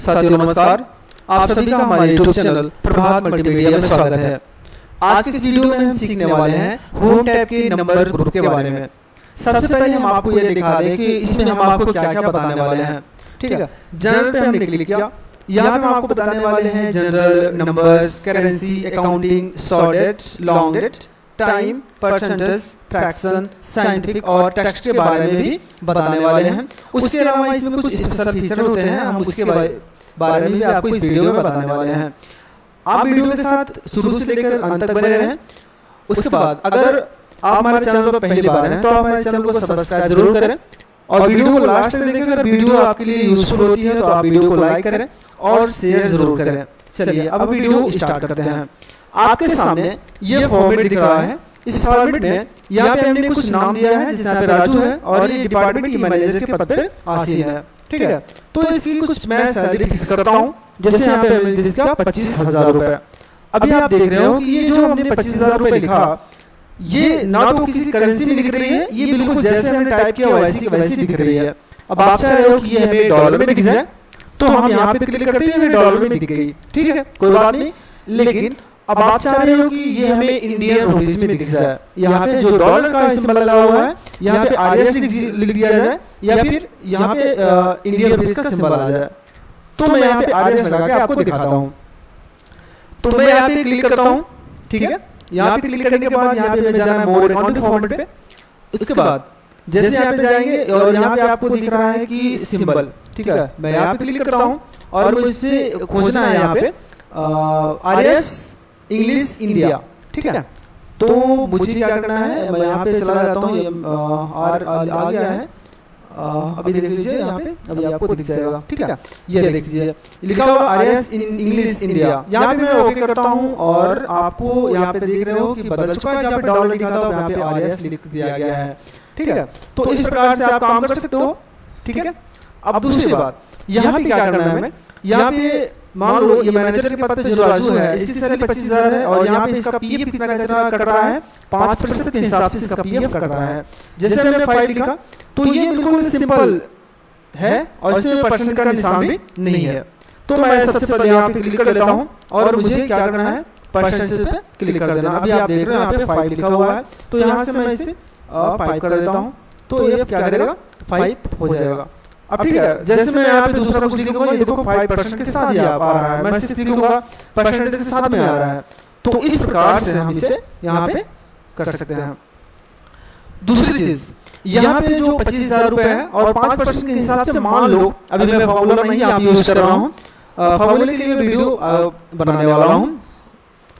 साथियों नमस्कार, आप सभी का हमारे यूट्यूब चैनल प्रभात मल्टीमीडिया में स्वागत है। आज की इस वीडियो में हम सीखने वाले हैं होम टैब के नंबर ग्रुप के बारे में। सबसे पहले हम आपको ये दिखा दें कि इसमें हम आपको क्या क्या बताने वाले हैं। ठीक है, जनरल पे हमने क्लिक किया। यहाँ पे हम आपको बताने वाले हैं general, numbers, currency, accounting, short date, long date, time, percentage, fraction, scientific और टेक्स्ट के बारे में भी बताने वाले हैं। उसके अलावा इसमें कुछ स्पेशल फीचर होते हैं, हम उसके बारे में भी आपको इस वीडियो में बताने वाले हैं। आप वीडियो के साथ शुरू से लेकर अंत तक बने रहें। उसके बाद अगर आप हमारे चैनल पर पहली बार हैं तो आप हमारे चैनल को सब्सक्राइब जरूर करें और वीडियो को लास्ट तक देखें। अगर वीडियो आपके लिए यूजफुल होती है तो आप वीडियो को लाइक करें और शेयर जरूर करें। चलिए अब वीडियो स्टार्ट करते हैं। आपके सामने ये फॉर्मेट दिख रहा है। इस फॉर्मेट में यहाँ पे हमने कुछ नाम दिया है, जैसे यहाँ पे राजू है और ये डिपार्टमेंट की मैनेजर के पद पे आसीन है। ठीक है, तो इसकी कुछ मैं सैलरी फिक्स करता हूँ। जैसे यहाँ पे हमने जिसका 25,000 रुपए। अभी आप देख रहे हो कि ये जो हमने 25,000 रुपए लिखा, ये ना तो किसी करेंसी में दिख रही है, ये बिल्कुल जैसे हमने टाइप किया वैसी दिख रही है। अब आप चाह रहे हो कि ये हमें डॉलर में दिख जाए तो हम यहाँ पे क्लिक करते हैं, हमें डॉलर में दिख गई। ठीक है, कोई बात नहीं। लेकिन अब आप चाह रहे हो कि ये हमें इंडियन रुपीज में दिख जाए। यहाँ पे जो डॉलर का सिंबल लगा हुआ है, यहाँ पे आरएस लिख दिया जाए या फिर यहाँ पे इंडियन रुपीज का सिंबल आ जाए। तो मैं यहाँ पे आरएस लगा के आपको दिखाता हूँ। तो मैं यहाँ पे क्लिक करता हूँ। ठीक है, यहाँ पे क्लिक करने के बाद यहाँ पे जाना है मोर अकाउंटिंग फॉर्मेट पे। उसके बाद जैसे यहाँ पे जाएंगे और यहाँ पे आपको दिख रहा है कि सिंबल। ठीक है, मैं यहाँ पे क्लिक करता हूँ और मुझसे खोजना है यहाँ पे आरएस इंग्लिश इंडिया। ठीक है, तो मुझे क्या करना है, मैं यहाँ पे चला जाता हूँ। आ गया है, अभी देख लीजिए यहाँ पे, अभी आपको दिख जाएगा। ठीक है, ये देख लीजिए लिखा हुआ आरएस इंग्लिश इंडिया। यहाँ पे मैं ओके करता हूँ और आपको यहाँ पे देख रहे हो कि बदल चुका है। जहाँ पे डॉलर लिखा था यहाँ पे आरएस लिख दिया गया है। ठीक है, तो इस प्रकार से आप काम कर सकते हो। ठीक है, अब दूसरी बात, यहाँ पे क्या करना है हमें, यहाँ पे मान लो ये मैनेजर के पद पे जो राजू है, इसकी सैलरी 25,000 है और यहाँ पे इसका पीएफ कितना कट रहा है, 5% के हिसाब से इसका पीएफ कट रहा है। जैसे हमने 5 लिखा तो ये बिल्कुल सिंपल है और इसमें परसेंट का निशान भी नहीं है। तो मैं सबसे पहले यहाँ पे क्लिक कर लेता हूँ और मुझे क्या करना है, परसेंटेज पे क्लिक कर देना। अभी आप देख रहे हैं यहाँ पे 5 लिखा हुआ है, तो यहाँ से मैं इसे 5 कर देता हूँ। तो ये क्या करेगा, 5 हो जाएगा। अब ठीक है, जैसे मैं यहाँ पे दूसरा कुछ लिखूंगा, ये देखो 5% के साथ ही आ रहा है। मैं सिर्फ लिखूंगा परसेंटेज के साथ में आ रहा है। तो इस प्रकार से हम इसे यहाँ पे कर सकते हैं। दूसरी चीज, यहाँ पे जो 25,000 रुपए है और 5% के हिसाब से मान लो, अभी मैं फॉर्मूला नहीं यहाँ पे यूज कर रहा हूँ, फॉर्मूले के लिए वीडियो बनाने वाला हूँ।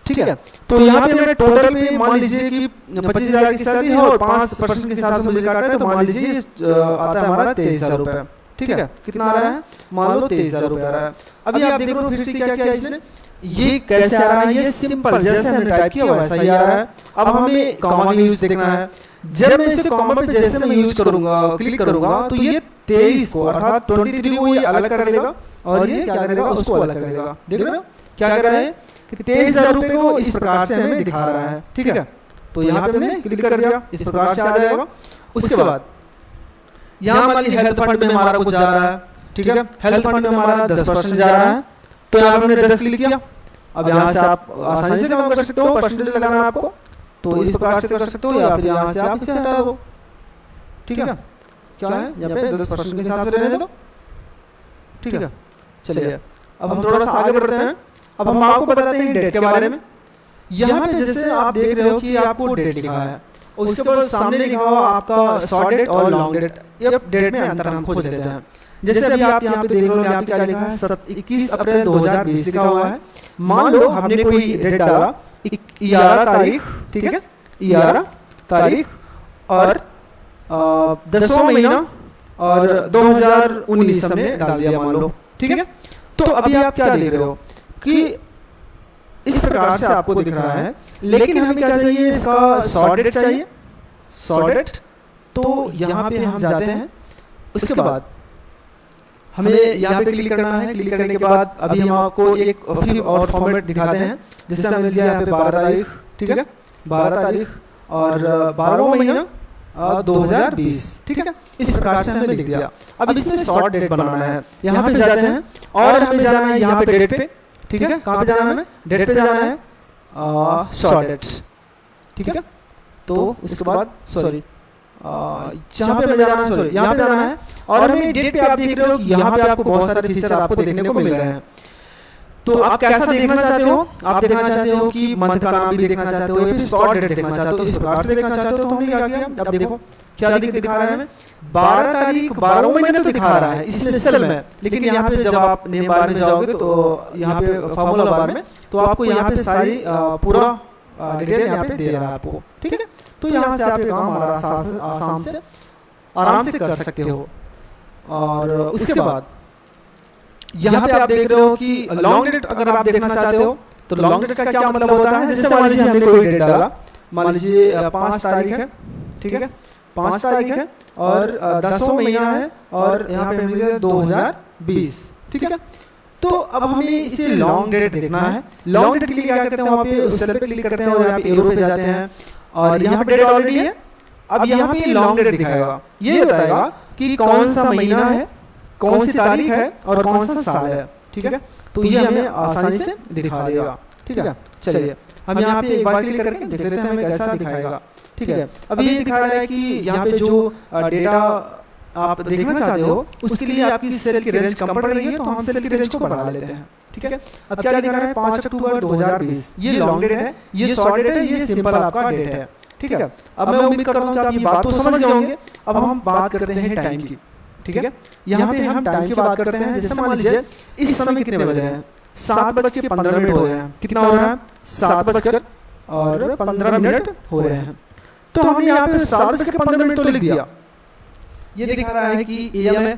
ठीक है, तो यहाँ पे मैंने टोटल पे मान लीजिए कि 25,000 की सैलरी है और 5% के हिसाब से मुझे काटा है, तो मान लीजिए आता है हमारा 23,000 रुपए। ठीक है, कितना आ रहा है, मान लो 23,000 रुपए आ रहा है। अभी आप देख रहे हो फिर से क्या किया इसने, ये कैसे आ रहा है, ये सिंपल जैसे हमने टाइप किया वैसा ही आ रहा है। अब हमें कॉमा का यूज देखना है। जब मैं इसे कॉमा पे जैसे मैं यूज करूंगा, क्लिक करूंगा, तो ये 23 को अर्थात 23 को ये अलग कर देगा और ये क्या करेगा, उसको अलग कर देगा। देख रहे हो क्या कर रहा है, 23,000 रुपए को इस प्रकार से हमें दिखा रहा है। ठीक है, तो यहाँ पे हमने क्लिक कर दिया, इस प्रकार से आ जाएगा। उसके बाद यहाँ मान लीजिए हेल्थ फंड में हमारा कुछ जा रहा है। ठीक है, हेल्थ फंड में हमारा 10% जा रहा है, तो यहाँ पे हमने 10 क्लिक किया। अब यहाँ से आप आसानी से काम कर सकते हो, परसेंटेज लगाना है आपको तो इस प्रकार से कर सकते हो, या फिर यहाँ से आप इसे हटा दो। ठीक है, क्या है यहाँ पे 10% के हिसाब से रहने दो। ठीक है, चलिए अब हम थोड़ा सा आगे बढ़ते हैं। अब हम आपको बताते हैं डेट के बारे में। यहाँ पे जैसे आप देख रहे हो कि आपको डेट लिखा है, उसके बाद सामने लिखा हुआ आपका शॉर्ट डेट और लॉन्ग डेट। ये डेट में अंतर हम खोज लेते हैं। जैसे अभी आप यहाँ पे देख रहे हो, यहाँ पे क्या लिखा है, 21 अप्रैल 2020 लिखा हुआ है। मान लो हमने कोई डेट डाला 11 तारीख। ठीक है, 11 तारीख और 10वां महीना और 2019 हमने डाल दिया मान लो। ठीक है, तो अभी आप क्या देख रहे हो कि इस प्रकार से आपको दिख रहा है। लेकिन हमें क्या चाहिए, इसका शॉर्ट डेट चाहिए, शॉर्ट डेट। तो यहाँ पे हम जाते हैं। उसके बाद हमें यहाँ पे क्लिक करना है। क्लिक करने के बाद अभी हम आपको एक फिर और फॉर्मेट दिखाते हैं। जैसे हमने दिया यहाँ पे 12 तारीख। ठीक है, 12 तारीख और 12वां महीना 2020, ठीक है। इस प्रकार से हमने लिख दिया। अब इसमें शॉर्ट डेट बनाना है, यहाँ पे जाते हैं और हमें जाना है यहाँ पे डेट पे, ठीक है। कहाँ पे जाना है हमें? डेट पे जाना है, शॉर्ट डेट्स, ठीक है। तो उसके बाद सॉरी जहाँ पे हमें जाना है, सॉरी यहाँ पे जाना है और हमें डेट पे आप देख रहे हो कि यहाँ पे आपको बहुत सारे फीचर आपको देखने को मिल रहे हैं। तो आप कैसा देखना चाहते हो? आप देखना चाहते हो कि मंथ का नाम भी देखना चाहते हो या फिर शॉर्ट डेट देखना चाहते हो, इस प्रकार से देखना चाहते हो तो हमने क्या किया, अब देखो क्या दिखा रहा है हमें, 12 तारीख 12 महीने तो दिखा रहा है इसमें सेल में, लेकिन यहाँ पे जब आप नेम बार में जाओगे तो यहाँ पे फॉर्मूला बार में तो आपको यहाँ पे सारी पूरा डिटेल यहाँ पे दे रहा है आपको, ठीक है। तो यहाँ से आप ये काम आराम से कर सकते हो। और उसके बाद यहाँ पे आप देख रहे हो कि लॉन्ग डेट अगर आप देखना चाहते हो तो लॉन्ग डेट का क्या मतलब होता है, जैसे मान लीजिए हमने कोई डेट डाला, मान लीजिए 5 तारीख है, ठीक है, 5 तारीख है और 10वां महीना है और यहाँ पे हमने लिखा 2020, ठीक है। तो अब हमें इसे लॉन्ग डेट देखना है। लॉन्ग डेट के लिए क्या करते हैं, वहाँ पे उस सेल पे क्लिक करते हैं और यहाँ पे एरो पे जाते हैं और यहाँ पे डेट ऑलरेडी है। अब यहाँ पे लॉन्ग डेट दिखाएगा, ये बताएगा कि कौन सा महीना है, कौन सी तारीख है और कौन सा साल है, ठीक है। तो ये हमें आसानी से दिखा देगा, ठीक है। चलिए हम यहाँ पे एक बार क्लिक करके देख लेते हैं हमें कैसा दिखाएगा, ठीक है। अब ये दिखा रहा है कि यहाँ पे जो डेटा आप देखना चाहते हो उसके लिए आपकी सेल की रेंज कम पड़ रही है, तो हम सेल की रेंज को बढ़ा लेते हैं, ठीक है। अब क्या दिखा रहा है, 5 अक्टूबर 2020, ये लॉन्ग डेट है, ये शॉर्ट डेट है, ये सिंपल आपका डेट है, ठीक है। अब मैं उम्मीद करता हूँ कि आप ये बात तो समझ गए होंगे। अब हम बात करते हैं टाइम की, ठीक है। यहाँ पे हम टाइम की बात करते हैं। जैसे मान लीजिए इस समय कितने बज रहे हैं, 7:15 हो रहे हैं। कितना हो रहा है, 7:15 हो रहे हैं। तो हमने यहाँ पे 7:15 तो लिख दिया, ये दिखा रहा है कि AM है,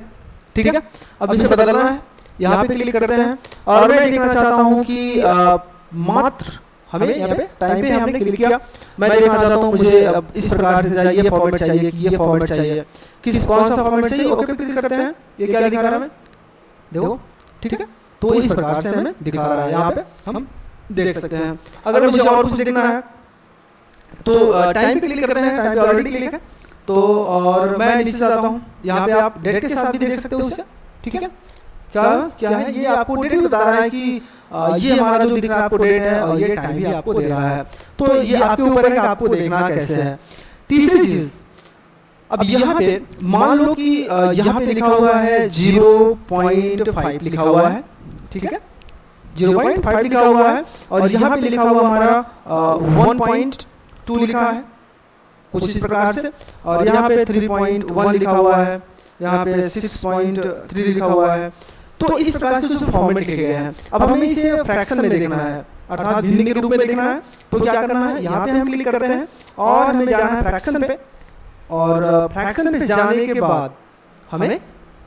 ठीक है। अब इसे बदलना है, यहाँ पे क्लिक करते हैं और मैं देखना चाहता हूँ कि मात्र हमें यहाँ पे टाइम पे हमने क्लिक किया, मैं देखना चाहता हूँ मुझे अब इस प्रकार से चाहिए, फॉर्मेट चाहिए कि ये फॉर्मेट चाहिए, किस कौन सा फॉर्मेट चाहिए, ओके पे क्लिक करते हैं। ये क्या दिखा रहा है हमें, देखो, ठीक है। तो इस प्रकार से हमें दिखा रहा है, यहाँ पे हम देख सकते हैं। अगर मुझे और कुछ देखना है तो टाइम पे क्लिक करते हैं, टाइम पे ऑलरेडी क्लिक है तो, और मैं नीचे जाता हूँ, यहाँ पे आप डेट के साथ भी देख सकते हो उसे, ठीक है। क्या है, ये आपको डेट भी बता रहा है कि ये हमारा जो दिख रहा है आपको डेट है और ये टाइम भी आपको दे रहा है। तो ये आपके ऊपर है कि आपको देखना कैसे है। तीसरी चीज, अब यहाँ पे मान लो कि यहाँ पे लिखा हुआ है 0.5 लिखा हुआ है, ठीक है, 0.5 लिखा हुआ है और यहाँ पे लिखा हुआ हमारा 1.2 लिखा है कुछ इस प्रकार से, और यहाँ पे 3.1 लिखा हुआ है, यहाँ पे 6.3 लिखा हुआ है। तो इस प्रकार से जो फॉर्मेट लिखे गए हैं। अब हमें इसे फ्रैक्शन में देखना है, अर्थात भिन्न के रूप में देखना है। तो क्या करना है, यहाँ पे हम क्लिक करते हैं और हमें जाना है फ्रैक्शन पे, और फ्रैक्शन पे जाने के बाद हमें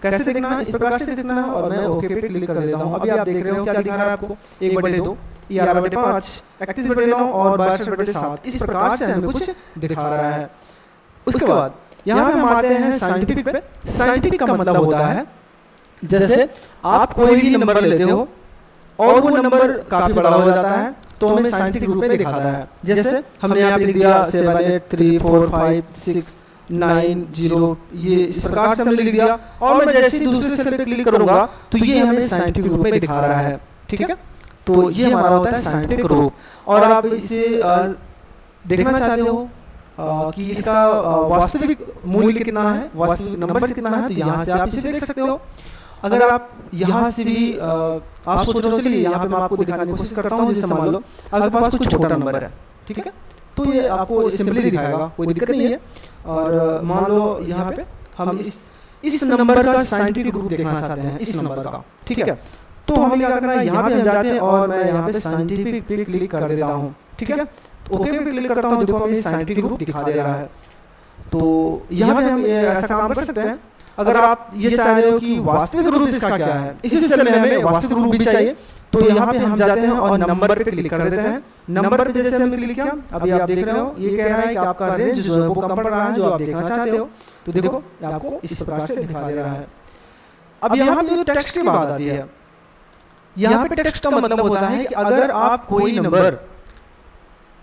कैसे देखना है, इस प्रकार से देखना है और मैं ओके पे क्लिक कर देता हूँ। अभी आप देख रहे हो क्या दिखा रहा है आपको, 1/2, 11/5, 31/9 और 62/7, इस प्रकार से हमें कुछ दिखा रहा है। उसके बाद यहाँ पे हम आते हैं साइंटिफिक पे। साइंटिफिक का मतलब होता है जैसे आप कोई भी नंबर लेते हो और वो नंबर काफी बड़ा हो जाता है तो हमें साइंटिफिक रूप में दिखाता है। जैसे हमने यहाँ पे लिख दिया 7 8 3 4 5 6 9 0, ये इस प्रकार से हमने लिख दिया और मैं जैसे ही दूसरे सेल पे क्लिक करूंगा तो ये हमें साइंटिफिक रूप में दिखा रहा है, ठीक है। तो ये हमारा होता है साइंटिफिक रूप। और आप इसे देखना चाहते हो कि इसका वास्तविक मूल्य कितना है, वास्तविक नंबर कितना है, तो यहाँ से आप इसे देख सकते हो। अगर आप यहाँ से भी आप सोच रहे हो, चलिए यहाँ पे मैं आपको दिखाने की कोशिश करता हूँ। जैसे मान लो आपके पास कुछ छोटा नंबर है, ठीक है, तो ये आपको सिंपली दिखाएगा, कोई दिक्कत नहीं है। और मान लो यहाँ पे हम इस नंबर का साइंटिफिक रूप देखना चाहते हैं, इस नंबर का, ठीक है। तो हमें क्या करना है, यहाँ पे हम जाते हैं और मैं यहाँ पे साइंटिफिक पे क्लिक कर देता हूँ, ठीक है। ओके पे क्लिक करता हूँ, देखो हमें साइंटिफिक रूप दिखा दे रहा है। तो यहाँ पे हम ऐसा काम कर सकते हैं। अगर आप ये चाह रहे हो कि वास्तविक रूप इसका क्या है, इसी सेल में हमें वास्तविक रूप भी चाहिए, तो यहाँ पे हम जाते हैं और नंबर पे क्लिक कर देते हैं। नंबर पे जैसे हमने क्लिक किया, अभी आप देख रहे हो ये कह रहा है कि आपका रेंज जो है वो कम पड़ रहा है, जो आप देखना चाहते हो। तो देखो आपको इस प्रकार से दिखा दे रहा है। अब यहाँ पे जो टेक्स्ट की बात आती है, यहाँ पे टेक्स्ट का मतलब होता है कि अगर आप कोई नंबर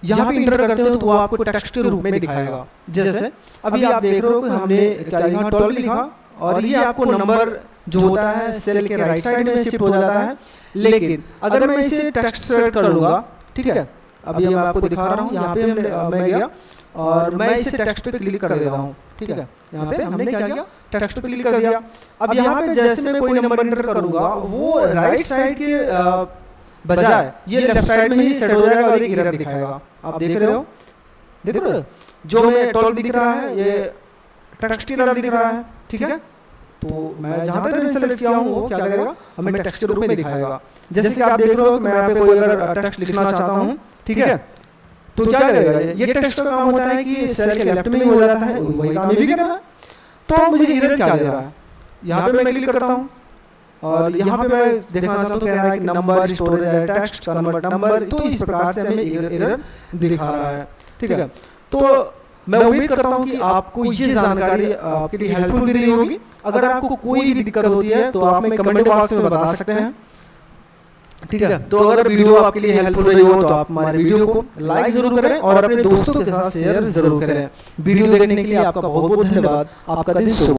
यहाँ पे इंटर करते हो तो वो आपको टेक्स्ट के रूप में दिखाएगा। जैसे अभी आप देख रहे हो कि हमने क्या यहाँ 12 लिखा और ये आपको नंबर जो होता है सेल के राइट साइड में शिफ्ट हो जाता है। लेकिन अगर मैं इसे टेक्स्ट सेलेक्ट कर लूँगा, ठीक है, अभी मैं आपको दिखा रहा हूँ, यहाँ पे मैं गया और मैं इसे टेक्स्ट पे क्लिक कर देता हूँ, ठीक है। यहाँ पे हमने क्या किया, टेक्स्ट पे क्लिक कर दिया। अब यहाँ पे जैसे मैं कोई नंबर एंटर करूँगा वो राइट साइड के बजाय ये लेफ्ट साइड में ही सेट हो जाएगा और एक एरर दिखाएगा। आप देख रहे हो, देख रहे हो जो मैं 12 दिख रहा है ये टेक्स्ट की तरह दिख रहा है, ठीक है। तो मैं जहाँ तक सेलेक्ट किया हूँ वो क्या करेगा, हमें टेक्स्ट के रूप में दिखाएगा। जैसे कि आप देख रहे हो कि मैं यहाँ पे कोई अगर टेक्स्ट लिखना चाहता हूँ, ठीक है, तो क्या करेगा, ये टेक्स्ट का काम होता है कि सेल के लेफ्ट में ही हो जाता है, वही काम ये भी कर रहा है। तो मुझे एरर क्या दे रहा है, यहाँ पे मैं क्लिक करता हूँ और यहाँ पे मैं देखना चाहता हूँ तो कह रहा है कि नंबर स्टोरेज है, टेक्स्ट कन्वर्ट नंबर, तो इस प्रकार से हमें एरर दिखा रहा है, ठीक है। तो मैं उम्मीद करता हूँ कि आपको ये जानकारी आपके लिए हेल्पफुल भी रही होगी। अगर आपको कोई भी दिक्कत होती है तो आप हमें कमेंट बॉक्स में बता सकते हैं, ठीक है। तो अगर वीडियो आपके लिए हेल्पफुल रही हो तो आप हमारे वीडियो को लाइक जरूर करें और अपने दोस्तों के साथ शेयर जरूर करें। वीडियो देखने के लिए आपका बहुत बहुत धन्यवाद। आपका दिन शुभ हो।